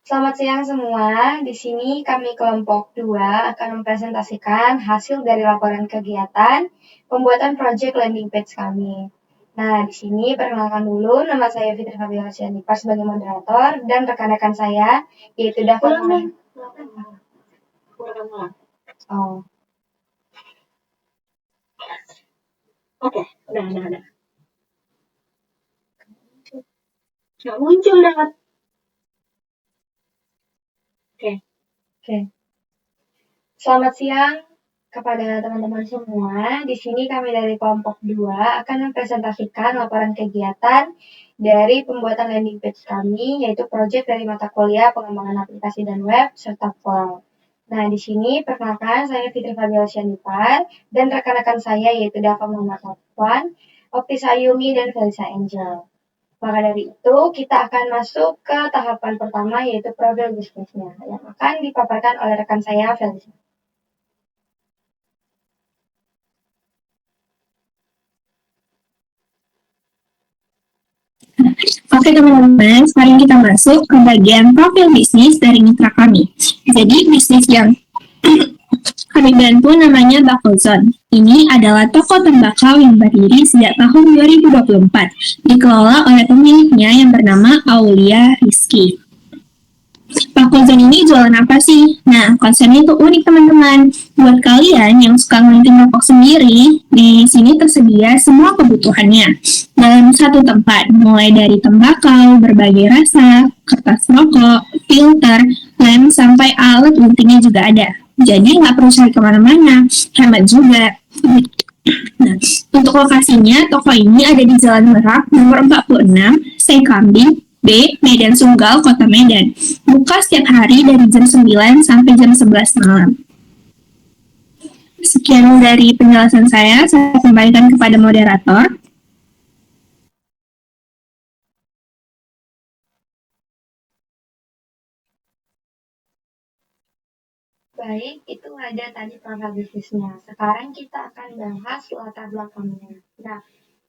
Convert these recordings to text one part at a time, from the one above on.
Selamat siang semua. Di sini kami kelompok 2 akan mempresentasikan hasil dari laporan kegiatan pembuatan project landing page kami. Nah, di sini perkenalkan dulu, nama saya Fitri Fabiola Sianipar sebagai moderator dan rekan-rekan saya yaitu Dava. Oh, Oke, udah. Nggak muncul dapat. oke. Selamat siang kepada teman-teman semua. Di sini kami dari kelompok 2 akan mempresentasikan laporan kegiatan dari pembuatan landing page kami, yaitu proyek dari mata kuliah pengembangan aplikasi dan web serta cloud. Nah, di sini perkenalkan saya Fitri Fabiola Sianipar dan rekan-rekan saya yaitu Dava Muhammad Safwan, Optis Ayumi, dan Felisa Angel. Maka dari itu, kita akan masuk ke tahapan pertama yaitu profil bisnisnya yang akan dipaparkan oleh rekan saya Felisa. Oke teman-teman, sekarang kita masuk ke bagian profil bisnis dari mitra kami. Jadi bisnis yang kami bantu namanya Bakozon. Ini adalah toko tembakau yang berdiri sejak tahun 2024, dikelola oleh pemiliknya yang bernama Aulia Rizky. Bakozon ini jualan apa sih? Nah, konsepnya itu unik teman-teman. Buat kalian yang suka ngelinting rokok sendiri, di sini tersedia semua kebutuhannya dalam satu tempat, mulai dari tembakau, berbagai rasa, kertas rokok, filter, lem, sampai alat guntingnya juga ada. Jadi nggak perlu cari kemana-mana, hemat juga. Nah, untuk lokasinya, toko ini ada di Jalan Merak nomor 46, Sekambing, B, Medan Sunggal, Kota Medan. Buka setiap hari dari jam 9 sampai jam 11 malam. Sekian dari penjelasan saya kembalikan kepada moderator. Baik, itu ada tadi profil bisnisnya. Sekarang kita akan bahas latar belakangnya. Nah,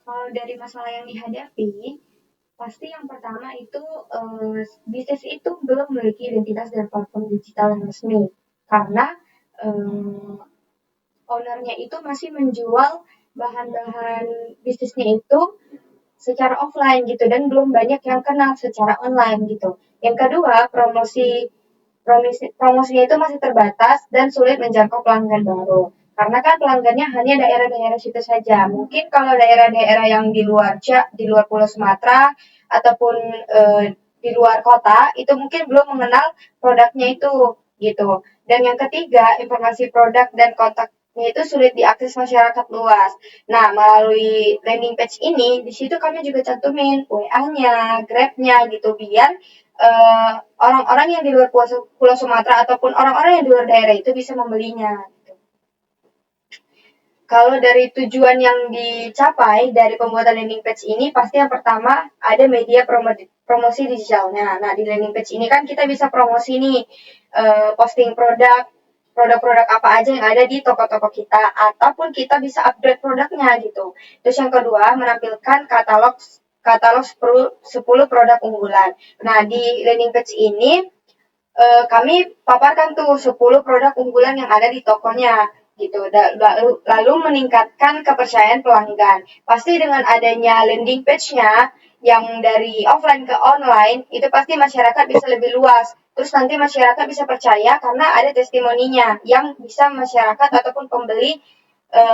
kalau dari masalah yang dihadapi, pasti yang pertama itu bisnis itu belum memiliki identitas dan platform digital yang resmi. Karena ownernya itu masih menjual bahan-bahan bisnisnya itu secara offline gitu dan belum banyak yang kenal secara online gitu. Yang kedua, promosinya itu masih terbatas dan sulit menjangkau pelanggan baru. Karena kan pelanggannya hanya daerah-daerah situ saja. Mungkin kalau daerah-daerah yang di luar Pulau Sumatera ataupun di luar kota itu mungkin belum mengenal produknya itu gitu. Dan yang ketiga, informasi produk dan kontaknya itu sulit diakses masyarakat luas. Nah, melalui landing page ini, di situ kami juga cantumin WA-nya, Grab-nya gitu biar orang-orang yang di luar Pulau Sumatera ataupun orang-orang yang di luar daerah itu bisa membelinya. Kalau dari tujuan yang dicapai dari pembuatan landing page ini, pasti yang pertama ada media promosi digitalnya. Nah, di landing page ini kan kita bisa promosi nih, posting produk-produk apa aja yang ada di toko-toko kita, ataupun kita bisa upgrade produknya gitu. Terus yang kedua, menampilkan katalog katalog 10 produk unggulan. Nah, di landing page ini kami paparkan tuh 10 produk unggulan yang ada di tokonya gitu. Lalu meningkatkan kepercayaan pelanggan. Pasti dengan adanya landing page-nya yang dari offline ke online, itu pasti masyarakat bisa lebih luas. Terus nanti masyarakat bisa percaya karena ada testimoninya yang bisa masyarakat ataupun pembeli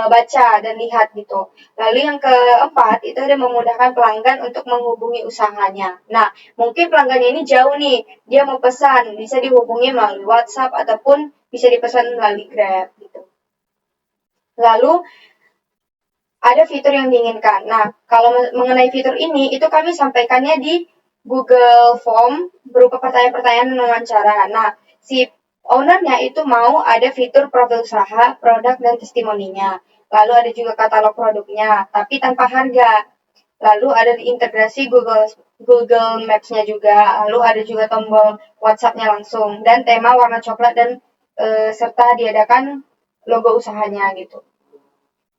baca dan lihat gitu. Lalu yang keempat itu ada memudahkan pelanggan untuk menghubungi usahanya. Nah, mungkin pelanggannya ini jauh nih, dia mau pesan, bisa dihubungi melalui WhatsApp ataupun bisa dipesan melalui Grab gitu. Lalu ada fitur yang diinginkan. Nah, kalau mengenai fitur ini, itu kami sampaikannya di Google Form berupa pertanyaan-pertanyaan wawancara. Nah, si ownernya itu mau ada fitur profil usaha, produk, dan testimoninya. Lalu ada juga katalog produknya, tapi tanpa harga. Lalu ada integrasi Google Maps-nya juga. Lalu ada juga tombol WhatsApp-nya langsung dan tema warna coklat dan serta diadakan logo usahanya gitu.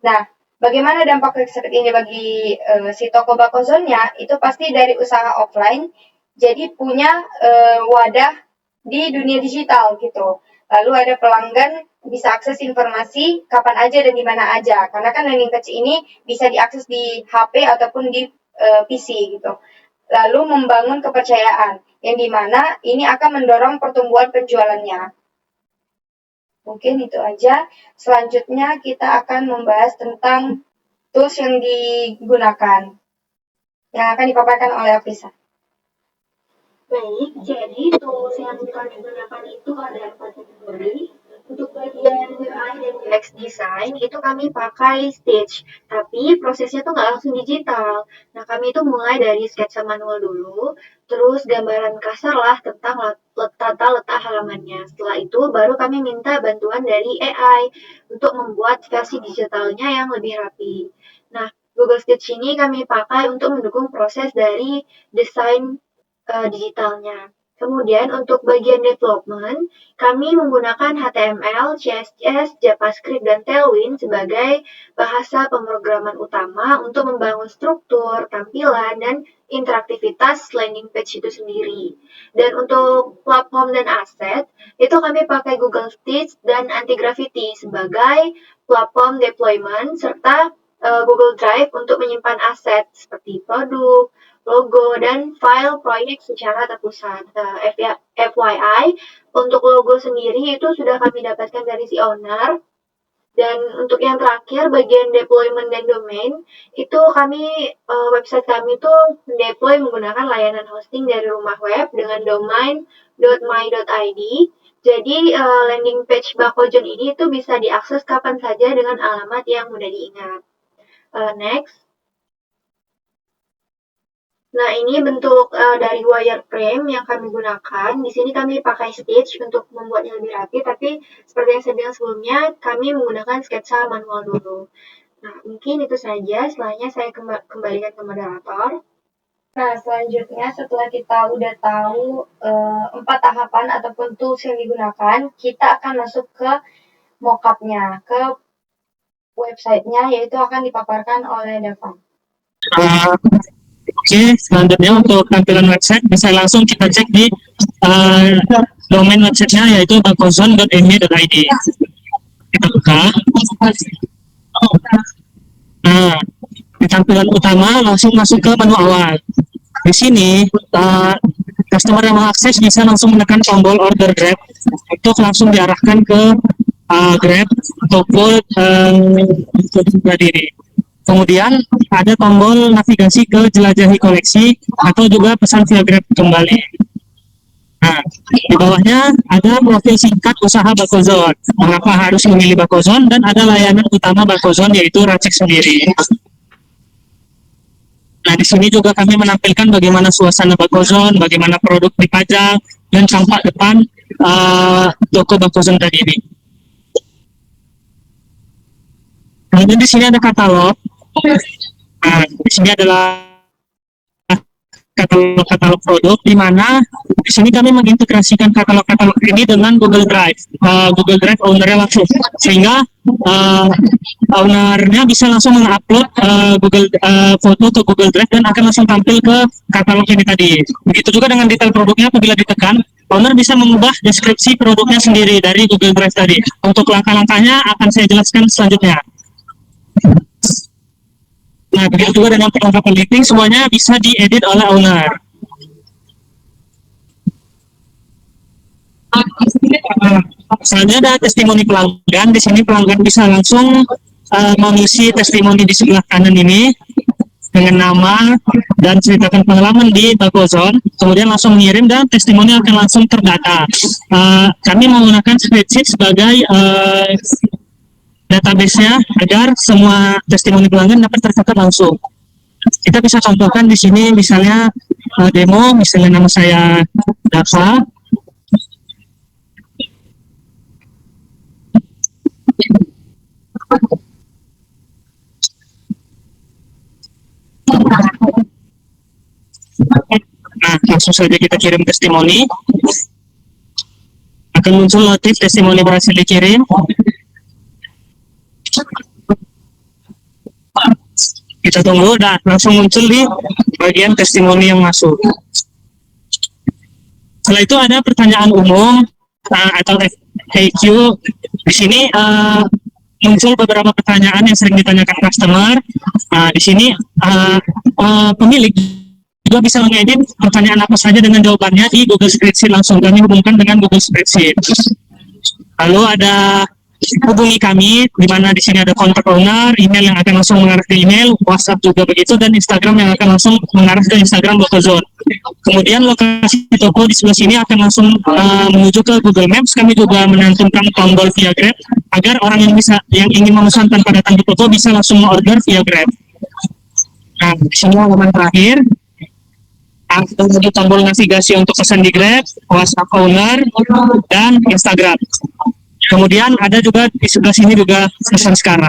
Nah, bagaimana dampak seperti ini bagi si toko Bakozonnya? Itu pasti dari usaha offline, jadi punya wadah di dunia digital gitu. Lalu ada pelanggan bisa akses informasi kapan aja dan di mana aja. Karena kan landing page ini bisa diakses di HP ataupun di PC gitu. Lalu membangun kepercayaan, yang dimana ini akan mendorong pertumbuhan penjualannya. Mungkin itu aja. Selanjutnya kita akan membahas tentang tools yang digunakan, yang akan dipaparkan oleh Aprisa. Baik, jadi tools yang kami gunakan itu ada 4 kategori. Untuk bagian UI dan UX design itu kami pakai Stitch, tapi prosesnya tuh nggak langsung digital. Nah, kami itu mulai dari sketsa manual dulu, terus gambaran kasar lah tentang tata letak halamannya. Setelah itu baru kami minta bantuan dari AI untuk membuat versi digitalnya yang lebih rapi. Nah, Google Stitch ini kami pakai untuk mendukung proses dari desain digitalnya. Kemudian untuk bagian development, kami menggunakan HTML, CSS, JavaScript, dan Tailwind sebagai bahasa pemrograman utama untuk membangun struktur, tampilan, dan interaktivitas landing page itu sendiri. Dan untuk platform dan aset, itu kami pakai Google Stitch dan Anti-Gravity sebagai platform deployment, serta Google Drive untuk menyimpan aset seperti produk, logo, dan file proyek secara terpusat. FYI, untuk logo sendiri itu sudah kami dapatkan dari si owner. Dan untuk yang terakhir, bagian deployment dan domain, itu kami, website kami itu mendeploy menggunakan layanan hosting dari rumah web dengan domain .my.id. Jadi, landing page Bakojon ini itu bisa diakses kapan saja dengan alamat yang mudah diingat. Next. Nah, ini bentuk dari wireframe yang kami gunakan. Di sini kami pakai Stitch untuk membuatnya lebih rapi, tapi seperti yang saya bilang sebelumnya, kami menggunakan sketsa manual dulu. Nah, mungkin itu saja. Setelahnya saya kembalikan ke moderator. Nah, selanjutnya setelah kita udah tahu 4 tahapan ataupun tools yang digunakan, kita akan masuk ke mockupnya, ke websitenya, yaitu akan dipaparkan oleh Dava. Oke, selanjutnya untuk tampilan website bisa langsung kita cek di domain websitenya yaitu bakozon.me.id. Kita buka. Nah, di tampilan utama langsung masuk ke menu awal. Di sini customer yang mengakses bisa langsung menekan tombol order Grab untuk langsung diarahkan ke Grab ataupun diri. Kemudian ada tombol navigasi ke jelajahi koleksi atau juga pesan via Grab kembali. Nah, di bawahnya ada profil singkat usaha Bakozon. Mengapa harus memilih Bakozon, dan ada layanan utama Bakozon yaitu Racik sendiri. Nah, di sini juga kami menampilkan bagaimana suasana Bakozon, bagaimana produk dipajang, dan tampak depan toko Bakozon tadi ini. Kemudian di sini ada katalog. Nah, di sini adalah katalog produk, di mana di sini kami mengintegrasikan katalog-katalog ini dengan Google Drive. Google Drive ownernya langsung, sehingga ownernya bisa langsung mengupload Google foto ke Google Drive dan akan langsung tampil ke katalog ini tadi. Begitu juga dengan detail produknya, apabila ditekan, owner bisa mengubah deskripsi produknya sendiri dari Google Drive tadi. Untuk langkah-langkahnya akan saya jelaskan selanjutnya. Nah, begitu juga dengan perlengkapan listing, semuanya bisa diedit oleh owner. Selanjutnya ada testimoni pelanggan. Di sini pelanggan bisa langsung mengisi testimoni di sebelah kanan ini dengan nama dan ceritakan pengalaman di Bakozon, kemudian langsung mengirim dan testimoni akan langsung terdata. Kami menggunakan spreadsheet sebagai database-nya agar semua testimoni pelanggan dapat tercatat langsung. Kita bisa contohkan di sini misalnya demo, misalnya nama saya Dava. Nah, langsung saja kita kirim testimoni. Akan muncul notif testimoni berhasil dikirim. Kita tunggu dan langsung muncul di bagian testimoni yang masuk. Setelah itu ada pertanyaan umum atau FAQ. Di sini muncul beberapa pertanyaan yang sering ditanyakan customer. Di sini pemilik juga bisa mengedit pertanyaan apa saja dengan jawabannya di Google Spreadsheet langsung. Kami hubungkan dengan Google Spreadsheet. Lalu ada hubungi kami, di mana di sini ada kontak owner, email yang akan langsung mengarah ke email, WhatsApp juga begitu, dan Instagram yang akan langsung mengarah ke Instagram Bokozone. Kemudian lokasi toko di sebelah sini akan langsung menuju ke Google Maps. Kami juga mencantumkan tombol via Grab agar orang yang ingin memesan tanpa datang ke toko bisa langsung order via Grab. Nah, di sini halaman terakhir. Ada tombol navigasi untuk pesan di Grab, WhatsApp owner, dan Instagram. Kemudian ada juga di sebelah sini juga pesan sekarang.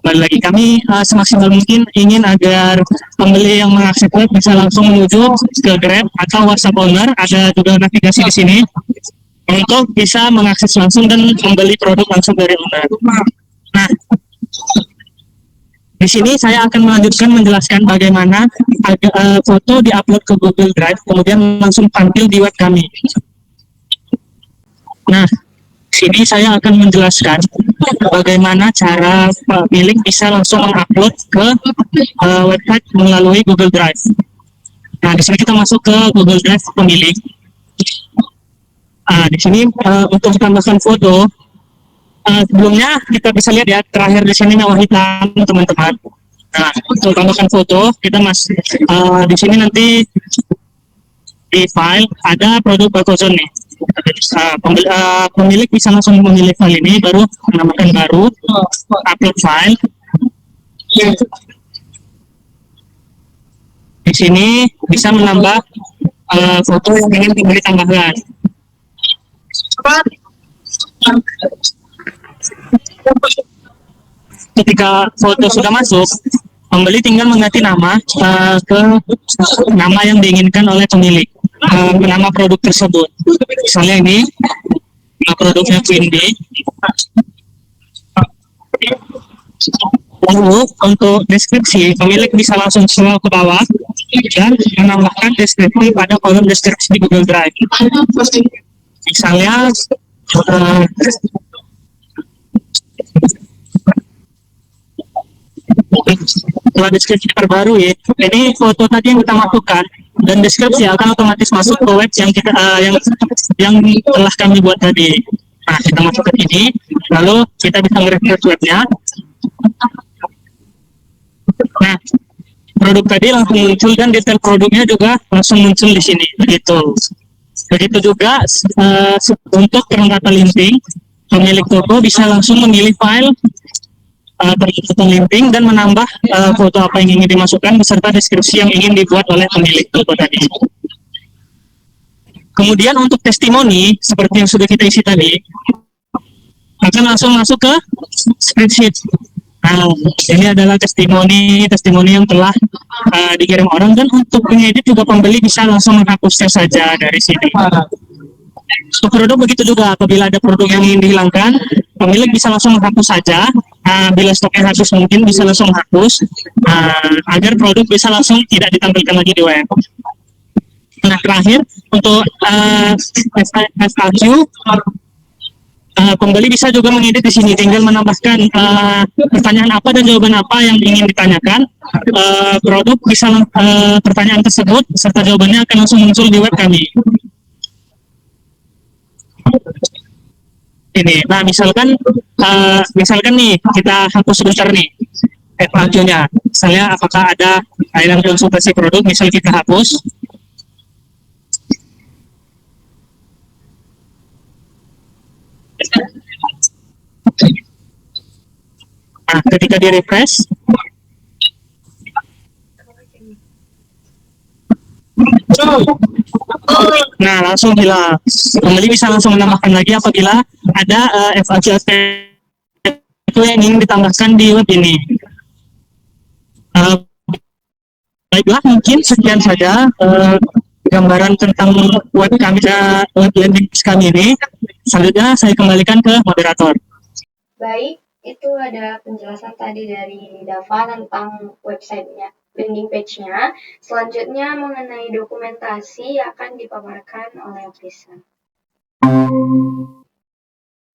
Kembali lagi, kami semaksimal mungkin ingin agar pembeli yang mengakses web bisa langsung menuju ke Grab atau WhatsApp owner. Ada juga navigasi di sini untuk bisa mengakses langsung dan membeli produk langsung dari owner. Nah, di sini saya akan melanjutkan menjelaskan bagaimana foto diupload ke Google Drive, kemudian langsung tampil di web kami. Nah, sini saya akan menjelaskan bagaimana cara pemilik bisa langsung mengupload ke website melalui Google Drive. Nah, di sini kita masuk ke Google Drive pemilik. Di sini untuk tambahkan foto, sebelumnya kita bisa lihat ya, terakhir di sini warna hitam, teman-teman. Nah, untuk tambahkan foto, kita masih di sini nanti di file ada produk Bokozone nih. Pemilik bisa langsung memilih file ini, baru menambahkan baru, upload file. Di sini bisa menambah foto yang ingin pembeli tambahkan. Ketika foto sudah masuk, pembeli tinggal mengganti nama ke nama yang diinginkan oleh pemilik, nama produk tersebut. Misalnya ini produknya Queen Bee. Lalu untuk deskripsi, pemilik bisa langsung scroll ke bawah dan menambahkan deskripsi pada kolom deskripsi di Google Drive. Misalnya setelah deskripsi terbarui, ini foto tadi yang kita masukkan dan deskripsi akan otomatis masuk ke web yang kita yang telah kami buat tadi. Nah, kita masuk ke ini, lalu kita bisa nge-refresh webnya. Nah, produk tadi langsung muncul dan detail produknya juga langsung muncul di sini. Begitu juga untuk perlengkapan linting, pemilik toko bisa langsung memilih file perlengkapan linting dan menambah foto apa yang ingin dimasukkan beserta deskripsi yang ingin dibuat oleh pemilik toko tadi. Kemudian untuk testimoni seperti yang sudah kita isi tadi akan langsung masuk ke spreadsheet. Nah, ini adalah testimoni yang telah dikirim orang, dan untuk mengedit juga pembeli bisa langsung menghapusnya saja dari sini. Untuk produk begitu juga, apabila ada produk yang ingin dihilangkan, pemilik bisa langsung menghapus saja. Bila stoknya habis mungkin bisa langsung hapus agar produk bisa langsung tidak ditampilkan lagi di web. Nah, terakhir untuk FAQ, pembeli bisa juga mengedit di sini, tinggal menambahkan pertanyaan apa dan jawaban apa yang ingin ditanyakan. Produk bisa pertanyaan tersebut serta jawabannya akan langsung muncul di web kami. Ini, nah misalkan nih kita hapus sebentar nih FAQ-nya. Misalnya apakah ada layanan konsultasi produk, misal kita hapus. Nah, ketika di refresh, nah langsung hilang. Pembeli bisa langsung menambahkan lagi apabila ada FAQ itu yang ingin ditambahkan di web ini. Baiklah, mungkin sekian saja gambaran tentang web kami, web landing page kami ini. Selanjutnya saya kembalikan ke moderator. Baik, itu ada penjelasan tadi dari Dava tentang websitenya. landing page-nya. Selanjutnya mengenai dokumentasi akan dipaparkan oleh Aprisa.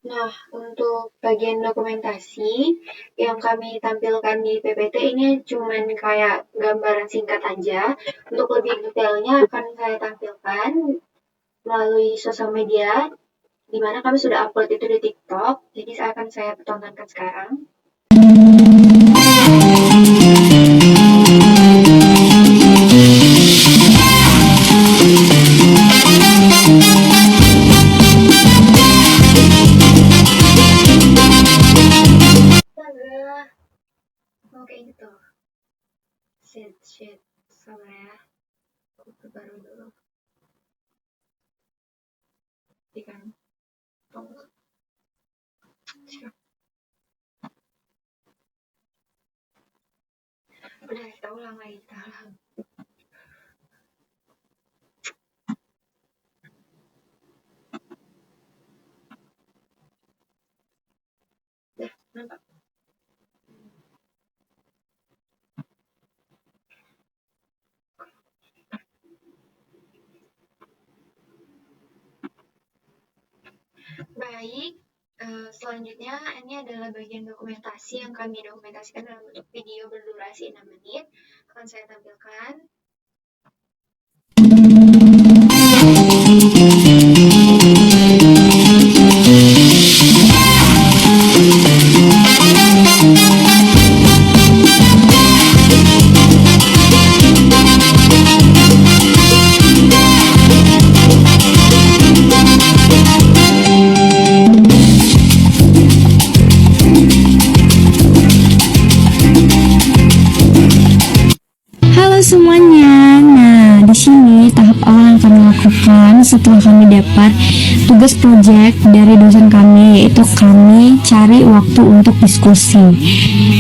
Nah, untuk bagian dokumentasi yang kami tampilkan di PPT ini cuman kayak gambaran singkat aja. Untuk lebih detailnya akan saya tampilkan melalui sosial media, di mana kami sudah upload itu di TikTok. Jadi akan saya tontonkan sekarang. Oke gitu. Shit. Sabar ya. Aku baru dulu. Ikan. Tunggu. Siap. Udah, kita ulang lagi. Udah, nampak. Baik, selanjutnya ini adalah bagian dokumentasi yang kami dokumentasikan dalam bentuk video berdurasi 6 menit. Akan saya tampilkan. Halo semuanya. Nah, di sini tahap awal yang kami lakukan setelah kami dapat tugas project dari dosen kami, yaitu kami cari waktu untuk diskusi.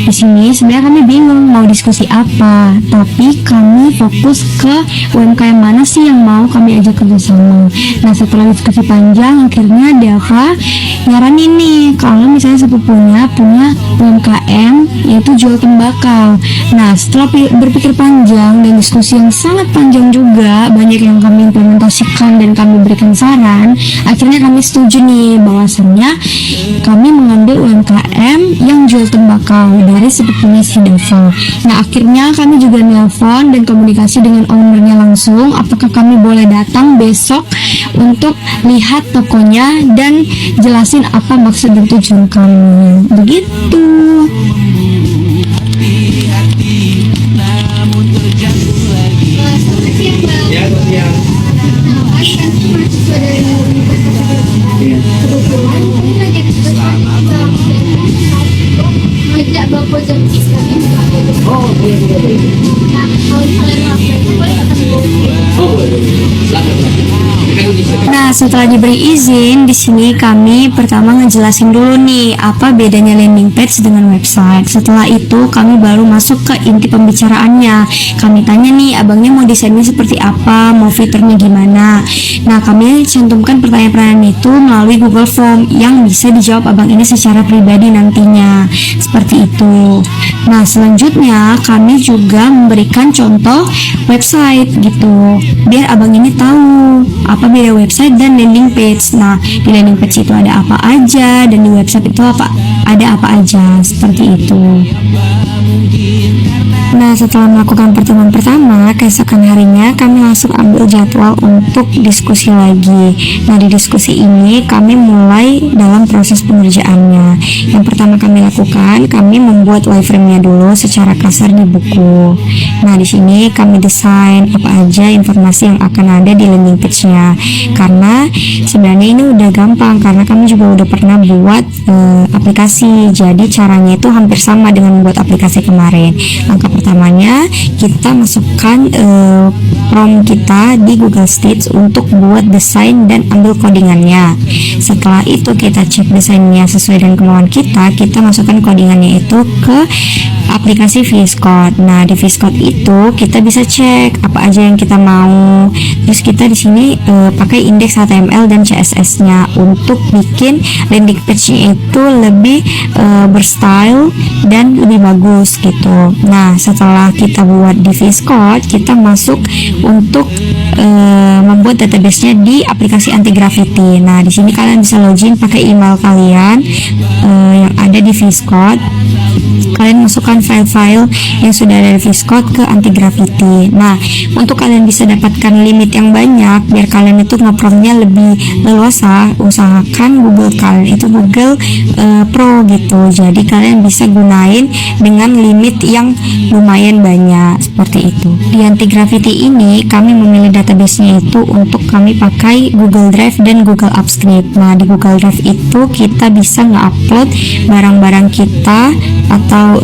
Di sini sebenarnya kami bingung mau diskusi apa, tapi kami fokus ke UMKM mana sih yang mau kami ajak kerjasama. Nah, setelah diskusi panjang, akhirnya Dava nyaranin nih kalau misalnya sepupunya punya UMKM yaitu jual tembakau. Nah, setelah berpikir panjang dan diskusi yang sangat panjang juga, banyak yang kami implementasikan dan kami berikan saran, akhirnya kami setuju nih bahwasannya kami mengambil UMKM yang jual tembakau dari sepupunya si Dava. Nah, akhirnya kami juga nelpon dan komunikasi dengan ownernya langsung apakah kami boleh datang besok untuk lihat tokonya dan jelasin apa maksud dan tujuan kami. Begitu. Nah, setelah diberi izin, di sini kami pertama ngejelasin dulu nih apa bedanya landing page dengan website. Setelah itu kami baru masuk ke inti pembicaraannya. Kami tanya nih, abangnya mau desainnya seperti apa, mau fiturnya gimana. Nah, kami cantumkan pertanyaan-pertanyaan itu melalui Google Form yang bisa dijawab abang ini secara pribadi nantinya. Seperti itu. Nah, selanjutnya kami juga memberikan contoh website gitu, biar abang ini tahu apa beda website dan landing page. Nah, di landing page itu ada apa aja dan di website itu ada apa aja, seperti itu. Nah, setelah melakukan pertemuan pertama, keesokan harinya kami langsung ambil jadwal untuk diskusi lagi. Nah, di diskusi ini kami mulai dalam proses pengerjaannya. Yang pertama kami lakukan, kami membuat wireframe-nya dulu secara kasar di buku. Nah, di sini kami desain apa aja informasi yang akan ada di landing page-nya. Karena sebenarnya ini udah gampang, karena kami juga udah pernah buat aplikasi. Jadi caranya itu hampir sama dengan membuat aplikasi kemarin. Langkah pertamanya kita masukkan prompt kita di Google Sheets untuk buat desain dan ambil codingannya. Setelah itu kita cek desainnya sesuai dengan kemauan kita masukkan codingannya itu ke aplikasi VS Code. Nah, di VS Code itu kita bisa cek apa aja yang kita mau. Terus kita di sini pakai indeks HTML dan CSS-nya untuk bikin landing page-nya itu lebih berstyle dan lebih bagus gitu. Nah, setelah kita buat di VS Code, kita masuk untuk membuat database-nya di aplikasi anti gravity. Nah, di sini kalian bisa login pakai email kalian yang ada di VS Code. Kalian masukkan file-file yang sudah ada di VS Code ke anti gravity. Nah, untuk kalian bisa dapatkan limit yang banyak, biar kalian itu ngepromnya lebih leluasa, usahakan Google kalian itu Google Pro gitu. Jadi kalian bisa gunain dengan limit yang lumayan banyak seperti itu. Di anti gravity ini kami memilih database-nya itu untuk kami pakai Google Drive dan Google Apps Script. Nah, di Google Drive itu kita bisa nge-upload barang-barang kita atau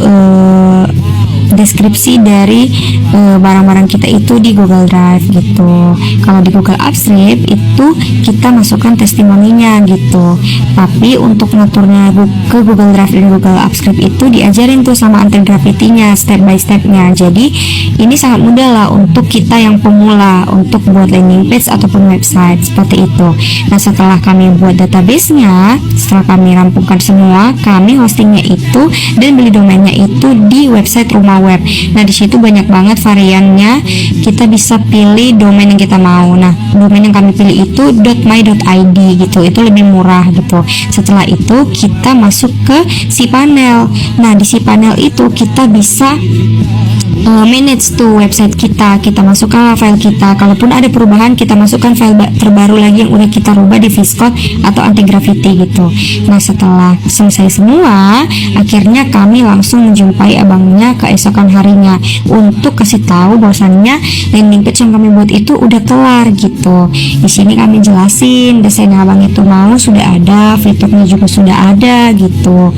deskripsi dari barang-barang kita itu di Google Drive gitu. Kalau di Google Apps Script itu kita masukkan testimoninya gitu. Tapi untuk ngaturnya ke Google Drive dan Google Apps Script itu diajarin tuh sama anti gravity-nya step by step-nya. Jadi ini sangat mudah lah untuk kita yang pemula untuk buat landing page ataupun website seperti itu. Nah, setelah kami buat database-nya, setelah kami rampungkan semua, kami hostingnya itu dan beli domainnya itu di website Rumah Web. Nah, di situ banyak banget variannya. Kita bisa pilih domain yang kita mau. Nah, domain yang kami pilih itu .my.id gitu. Itu lebih murah gitu. Setelah itu kita masuk ke cPanel. Nah, di cPanel itu kita bisa manage tuh website kita masukkan file kita, kalaupun ada perubahan kita masukkan file terbaru lagi yang udah kita rubah di VS Code atau anti gravity gitu. Nah, setelah selesai semua, akhirnya kami langsung menjumpai abangnya keesokan harinya untuk kasih tahu bahwasannya landing page yang kami buat itu udah kelar gitu. Di sini kami jelasin desain yang abang itu mau sudah ada, fiturnya juga sudah ada gitu,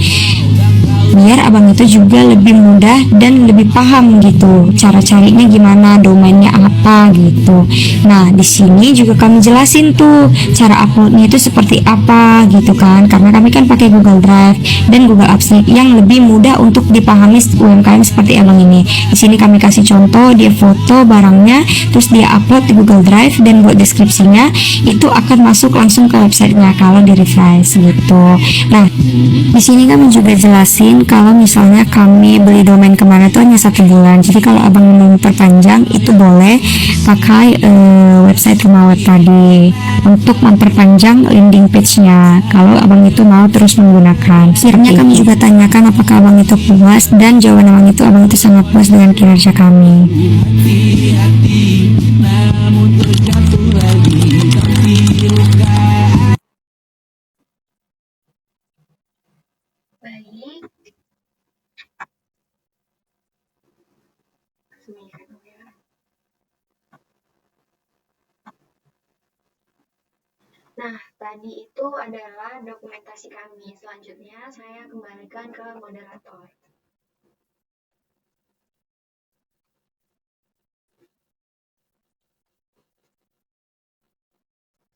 biar abang itu juga lebih mudah dan lebih paham gitu cara carinya gimana, domainnya apa gitu. Nah, di sini juga kami jelasin tuh cara uploadnya itu seperti apa gitu kan, karena kami kan pakai Google Drive dan Google Apps yang lebih mudah untuk dipahami UMKM seperti abang ini. Di sini kami kasih contoh, dia foto barangnya terus dia upload di Google Drive dan buat deskripsinya itu akan masuk langsung ke websitenya kalau di refresh gitu. Nah, di sini kami juga jelasin kalau misalnya kami beli domain kemarin itu hanya 1 bulan. Jadi kalau abang mau perpanjang itu boleh pakai website Rumah Web tadi untuk memperpanjang landing page-nya. Kalau abang itu mau terus menggunakan. Akhirnya kami juga tanyakan apakah abang itu puas, dan jawaban abang itu sangat puas dengan kinerja kami. Baik. Nah, tadi itu adalah dokumentasi kami. Selanjutnya saya kembalikan ke moderator.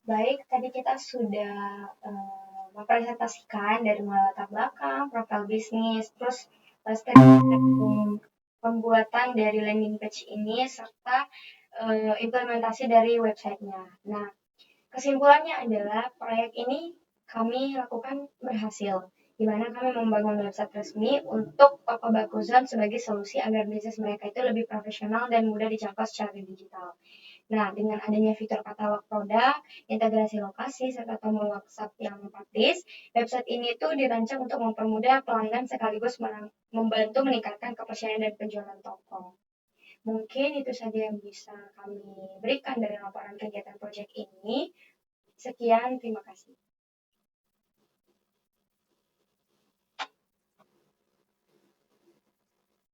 Baik, tadi kita sudah mempresentasikan dari mulai latar belakang, profil bisnis, terus step pembuatan dari landing page ini, serta implementasi dari websitenya. Nah, kesimpulannya adalah proyek ini kami lakukan berhasil, di mana kami membangun website resmi untuk Toko Bakuzon sebagai solusi agar bisnis mereka itu lebih profesional dan mudah dijangkau secara digital. Nah, dengan adanya fitur katalog produk, integrasi lokasi, serta tombol WhatsApp yang praktis, website ini tuh dirancang untuk mempermudah pelanggan sekaligus membantu meningkatkan kepercayaan dan penjualan toko. Mungkin itu saja yang bisa kami berikan dari laporan kegiatan proyek ini. Sekian, terima kasih.